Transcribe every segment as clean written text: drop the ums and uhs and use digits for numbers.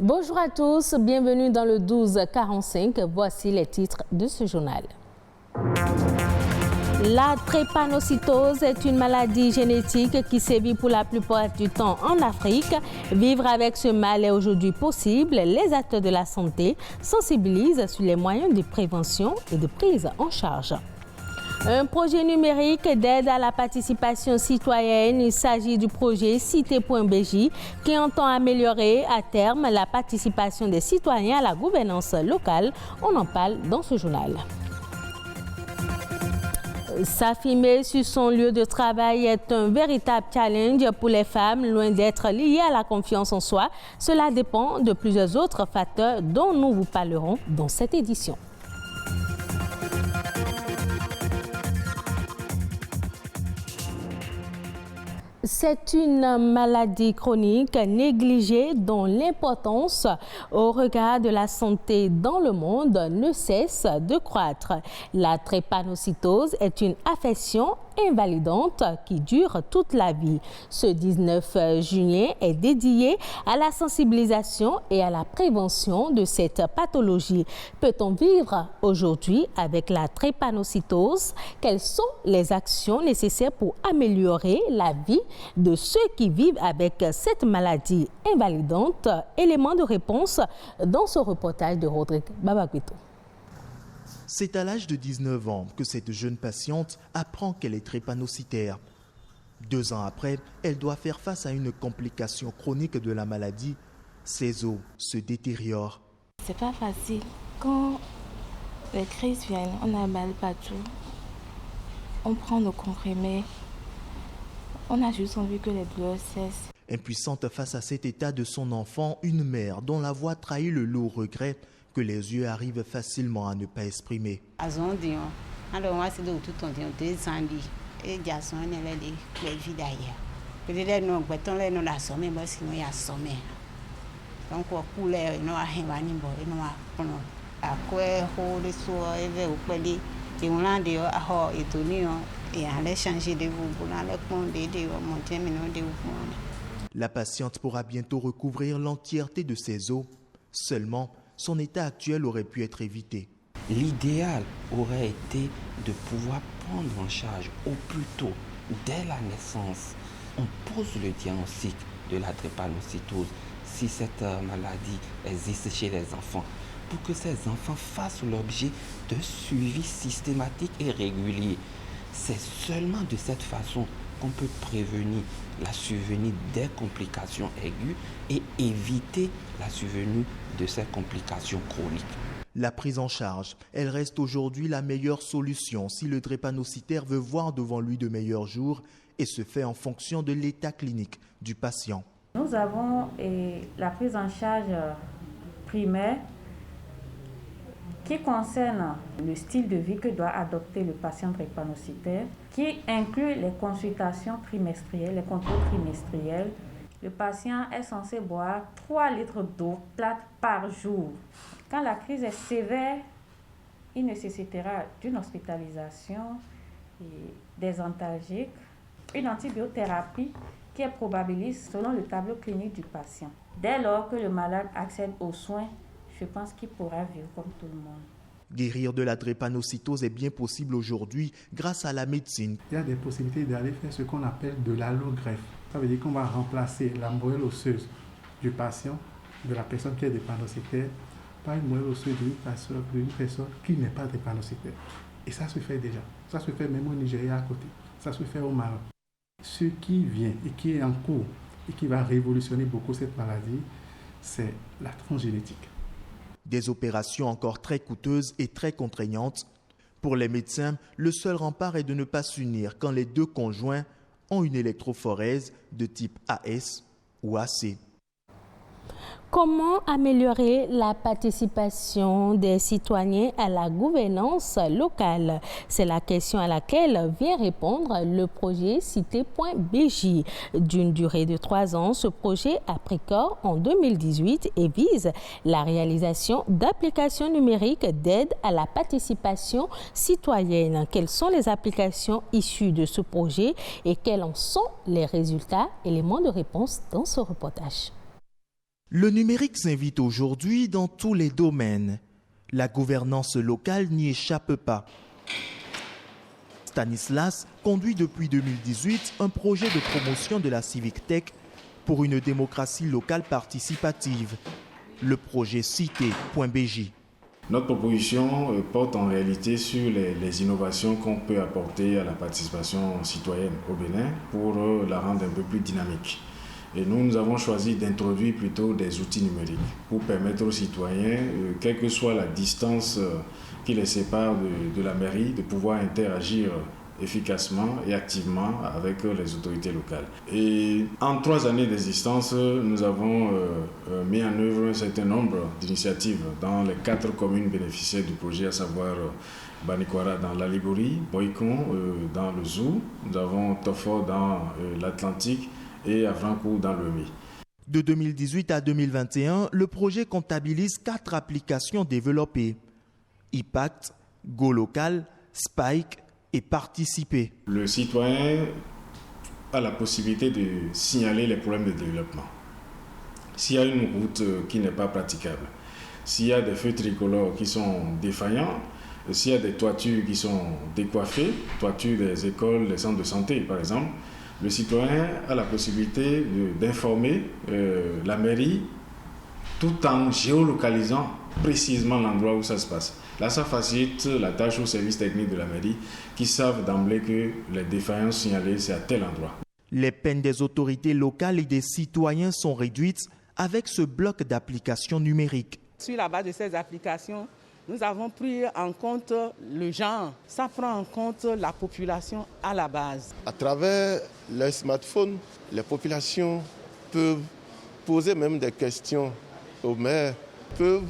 Bonjour à tous, bienvenue dans le 12-45. Voici les titres de ce journal. La drépanocytose est une maladie génétique qui sévit pour la plupart du temps en Afrique. Vivre avec ce mal est aujourd'hui possible. Les acteurs de la santé sensibilisent sur les moyens de prévention et de prise en charge. Un projet numérique d'aide à la participation citoyenne. Il s'agit du projet Cité.bj qui entend améliorer à terme la participation des citoyens à la gouvernance locale. On en parle dans ce journal. S'affirmer sur son lieu de travail est un véritable challenge pour les femmes, loin d'être liées à la confiance en soi. Cela dépend de plusieurs autres facteurs dont nous vous parlerons dans cette édition. C'est une maladie chronique négligée dont l'importance au regard de la santé dans le monde ne cesse de croître. La drépanocytose est une affection invalidante qui dure toute la vie. Ce 19 juillet est dédié à la sensibilisation et à la prévention de cette pathologie. Peut-on vivre aujourd'hui avec la drépanocytose? Quelles sont les actions nécessaires pour améliorer la vie de ceux qui vivent avec cette maladie invalidante? Élément de réponse dans ce reportage de Rodrigue Babaguito. C'est à l'âge de 19 ans que cette jeune patiente apprend qu'elle est drépanocytaire. 2 ans après, elle doit faire face à une complication chronique de la maladie. Ses os se détériorent. C'est pas facile. Quand les crises viennent, on a mal partout. On prend nos comprimés. On a juste envie que les douleurs cessent. Impuissante face à cet état de son enfant, une mère dont la voix trahit le lourd regret que les yeux arrivent facilement à ne pas exprimer. La patiente pourra bientôt recouvrir l'entièreté de ses os. Seulement, son état actuel aurait pu être évité. L'idéal aurait été de pouvoir prendre en charge au plus tôt, dès la naissance. On pose le diagnostic de la drépanocytose si cette maladie existe chez les enfants, pour que ces enfants fassent l'objet de suivi systématique et régulier. C'est seulement de cette façon qu'on peut prévenir la survenue des complications aiguës et éviter la survenue de ces complications chroniques. La prise en charge, elle reste aujourd'hui la meilleure solution si le drépanocytaire veut voir devant lui de meilleurs jours et se fait en fonction de l'état clinique du patient. Nous avons la prise en charge primaire qui concerne le style de vie que doit adopter le patient drépanocytaire, qui inclut les consultations trimestrielles, les contrôles trimestriels. Le patient est censé boire 3 litres d'eau plate par jour. Quand la crise est sévère, il nécessitera d'une hospitalisation, des antalgiques, une antibiothérapie qui est probabiliste selon le tableau clinique du patient. Dès lors que le malade accède aux soins, je pense qu'il pourra vivre comme tout le monde. Guérir de la drépanocytose est bien possible aujourd'hui grâce à la médecine. Il y a des possibilités d'aller faire ce qu'on appelle de l'allogreffe. Ça veut dire qu'on va remplacer la moelle osseuse du patient, de la personne qui est drépanocytaire, par une moelle osseuse d'une personne qui n'est pas drépanocytaire. Et ça se fait déjà. Ça se fait même au Nigeria à côté. Ça se fait au Maroc. Ce qui vient et qui est en cours et qui va révolutionner beaucoup cette maladie, c'est la transgénétique. Des opérations encore très coûteuses et très contraignantes. Pour les médecins, le seul rempart est de ne pas s'unir quand les 2 conjoints ont une électrophorèse de type AS ou AC. Comment améliorer la participation des citoyens à la gouvernance locale? C'est la question à laquelle vient répondre le projet Cité.bj. D'une durée de 3 ans, ce projet a pris corps en 2018 et vise la réalisation d'applications numériques d'aide à la participation citoyenne. Quelles sont les applications issues de ce projet et quels en sont les résultats? Éléments de réponse dans ce reportage. Le numérique s'invite aujourd'hui dans tous les domaines. La gouvernance locale n'y échappe pas. Stanislas conduit depuis 2018 un projet de promotion de la Civic Tech pour une démocratie locale participative. Le projet Cité.bj. Notre proposition porte en réalité sur les innovations qu'on peut apporter à la participation citoyenne au Bénin pour la rendre un peu plus dynamique. Et nous avons choisi d'introduire plutôt des outils numériques pour permettre aux citoyens, quelle que soit la distance qui les sépare de la mairie, de pouvoir interagir efficacement et activement avec les autorités locales. Et en 3 années d'existence, nous avons mis en œuvre un certain nombre d'initiatives dans les 4 communes bénéficiaires du projet, à savoir Banikwara dans la Liborie, Boikon dans le Zou, nous avons Tofo dans l'Atlantique et Avrancourt dans le Mi. De 2018 à 2021, le projet comptabilise 4 applications développées. Impact, Go Local, Spike et Participer. Le citoyen a la possibilité de signaler les problèmes de développement. S'il y a une route qui n'est pas praticable, s'il y a des feux tricolores qui sont défaillants, s'il y a des toitures qui sont décoiffées, toitures des écoles, des centres de santé par exemple, le citoyen a la possibilité d'informer la mairie tout en géolocalisant précisément l'endroit où ça se passe. Là, ça facilite la tâche aux services techniques de la mairie qui savent d'emblée que les défaillances signalées, c'est à tel endroit. Les peines des autorités locales et des citoyens sont réduites avec ce bloc d'applications numériques. Sur la base de ces applications, nous avons pris en compte le genre. Ça prend en compte la population à la base. À travers les smartphones, les populations peuvent poser même des questions aux maires, peuvent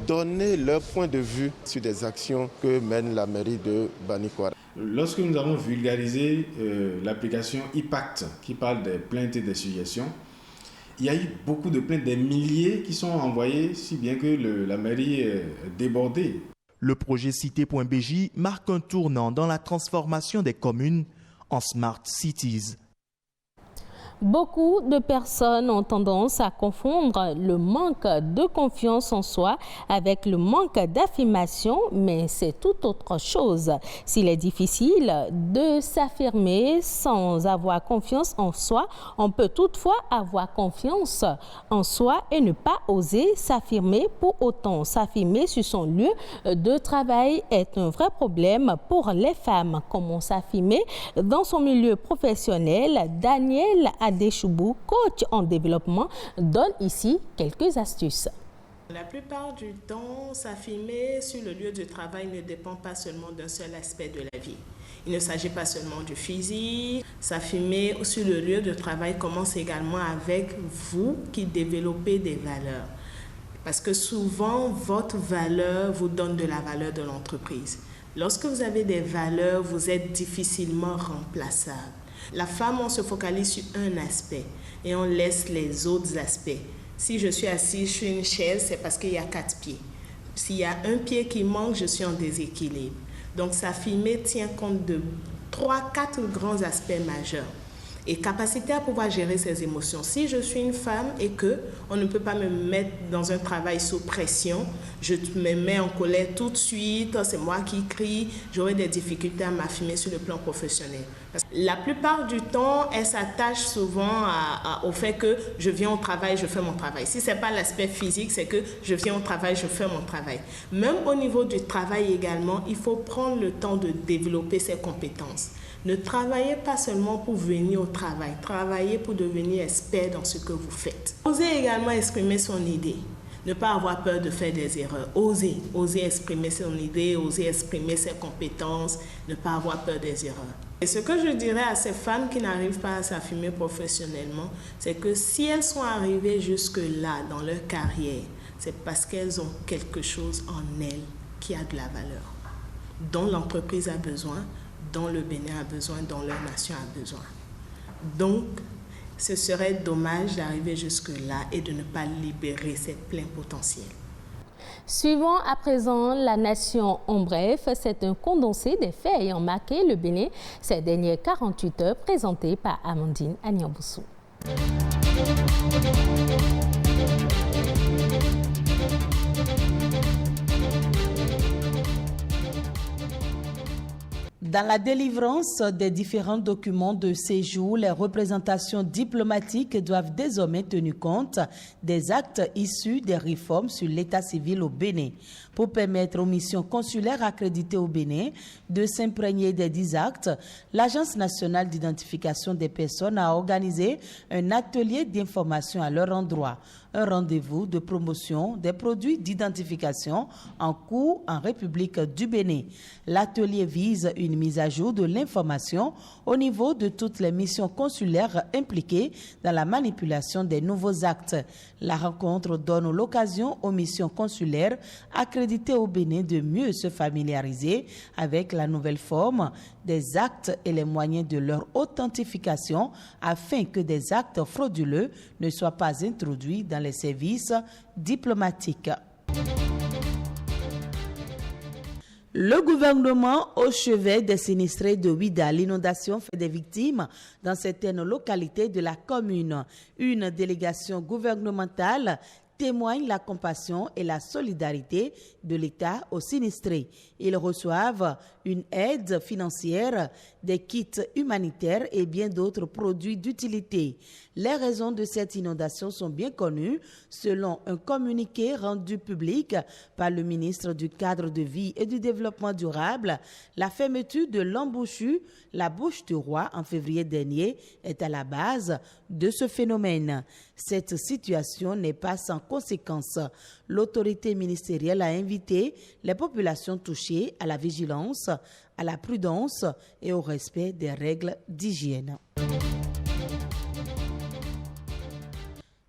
donner leur point de vue sur des actions que mène la mairie de Banikwara. Lorsque nous avons vulgarisé l'application Impact qui parle des plaintes et des suggestions, il y a eu beaucoup de plaintes, des milliers qui sont envoyées, si bien que la mairie est débordée. Le projet Cité.bj marque un tournant dans la transformation des communes en Smart Cities. Beaucoup de personnes ont tendance à confondre le manque de confiance en soi avec le manque d'affirmation, mais c'est tout autre chose. S'il est difficile de s'affirmer sans avoir confiance en soi, on peut toutefois avoir confiance en soi et ne pas oser s'affirmer. Pour autant, s'affirmer sur son lieu de travail est un vrai problème pour les femmes. Comment s'affirmer dans son milieu professionnel? Daniel Adéchoubou, coach en développement, donne ici quelques astuces. La plupart du temps, s'affirmer sur le lieu de travail ne dépend pas seulement d'un seul aspect de la vie. Il ne s'agit pas seulement du physique. S'affirmer sur le lieu de travail commence également avec vous qui développez des valeurs. Parce que souvent, votre valeur vous donne de la valeur de l'entreprise. Lorsque vous avez des valeurs, vous êtes difficilement remplaçable. La femme, on se focalise sur un aspect et on laisse les autres aspects. Si je suis assise sur une chaise, c'est parce qu'il y a 4 pieds. S'il y a un pied qui manque, je suis en déséquilibre. Donc, s'affirmer tient compte de 3-4 grands aspects majeurs. Et capacité à pouvoir gérer ses émotions. Si je suis une femme et qu'on ne peut pas me mettre dans un travail sous pression, je me mets en colère tout de suite, c'est moi qui crie, j'aurai des difficultés à m'affirmer sur le plan professionnel. Parce que la plupart du temps, elle s'attache souvent au fait que je viens au travail, je fais mon travail. Si ce n'est pas l'aspect physique, c'est que je viens au travail, je fais mon travail. Même au niveau du travail également, il faut prendre le temps de développer ses compétences. Ne travaillez pas seulement pour venir au travail, travaillez pour devenir expert dans ce que vous faites. Osez également exprimer son idée, ne pas avoir peur de faire des erreurs. Osez exprimer son idée, osez exprimer ses compétences, ne pas avoir peur des erreurs. Et ce que je dirais à ces femmes qui n'arrivent pas à s'affirmer professionnellement, c'est que si elles sont arrivées jusque-là dans leur carrière, c'est parce qu'elles ont quelque chose en elles qui a de la valeur, dont l'entreprise a besoin, dont le Bénin a besoin, dont leur nation a besoin. Donc, ce serait dommage d'arriver jusque-là et de ne pas libérer cette plein potentiel. Suivons à présent la nation en bref. C'est un condensé des faits ayant marqué le Bénin ces dernières 48 heures, présenté par Amandine Agnamboussou. Dans la délivrance des différents documents de séjour, les représentations diplomatiques doivent désormais tenir compte des actes issus des réformes sur l'état civil au Bénin. Pour permettre aux missions consulaires accréditées au Bénin de s'imprégner des 10 actes, l'Agence nationale d'identification des personnes a organisé un atelier d'information à leur endroit, un rendez-vous de promotion des produits d'identification en cours en République du Bénin. L'atelier vise une mise à jour de l'information au niveau de toutes les missions consulaires impliquées dans la manipulation des nouveaux actes. La rencontre donne l'occasion aux missions consulaires accréditées au Bénin de mieux se familiariser avec la nouvelle forme des actes et les moyens de leur authentification afin que des actes frauduleux ne soient pas introduits dans les services diplomatiques. Le gouvernement au chevet des sinistrés de Ouida, l'inondation fait des victimes dans certaines localités de la commune. Une délégation gouvernementale témoigne la compassion et la solidarité de l'État aux sinistrés. Ils reçoivent une aide financière, des kits humanitaires et bien d'autres produits d'utilité. Les raisons de cette inondation sont bien connues. Selon un communiqué rendu public par le ministre du Cadre de vie et du Développement durable, la fermeture de l'embouchure, la Bouche du Roi, en février dernier, est à la base de ce phénomène. Cette situation n'est pas sans conséquences. L'autorité ministérielle a invité les populations touchées à la vigilance, à la prudence et au respect des règles d'hygiène.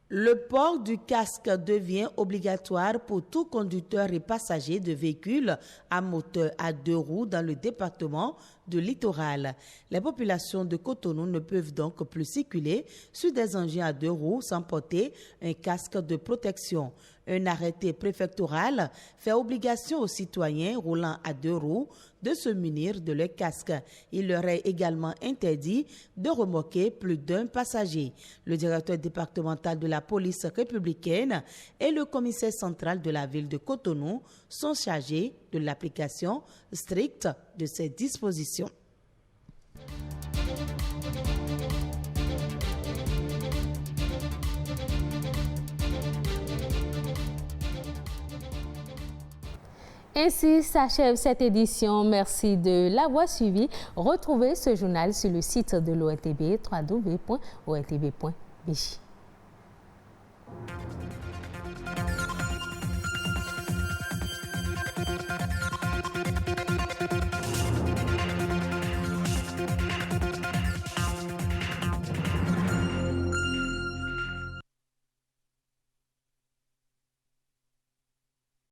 Le port du casque devient obligatoire pour tout conducteur et passager de véhicules à moteur à 2 roues dans le département du littoral. Les populations de Cotonou ne peuvent donc plus circuler sur des engins à 2 roues sans porter un casque de protection. Un arrêté préfectoral fait obligation aux citoyens roulant à 2 roues de se munir de leur casque. Il leur est également interdit de remorquer plus d'un passager. Le directeur départemental de la police républicaine et le commissaire central de la ville de Cotonou sont chargés de l'application stricte de ces dispositions. Ainsi s'achève cette édition. Merci de l'avoir suivi. Retrouvez ce journal sur le site de l'ORTB, www.ortb.bj.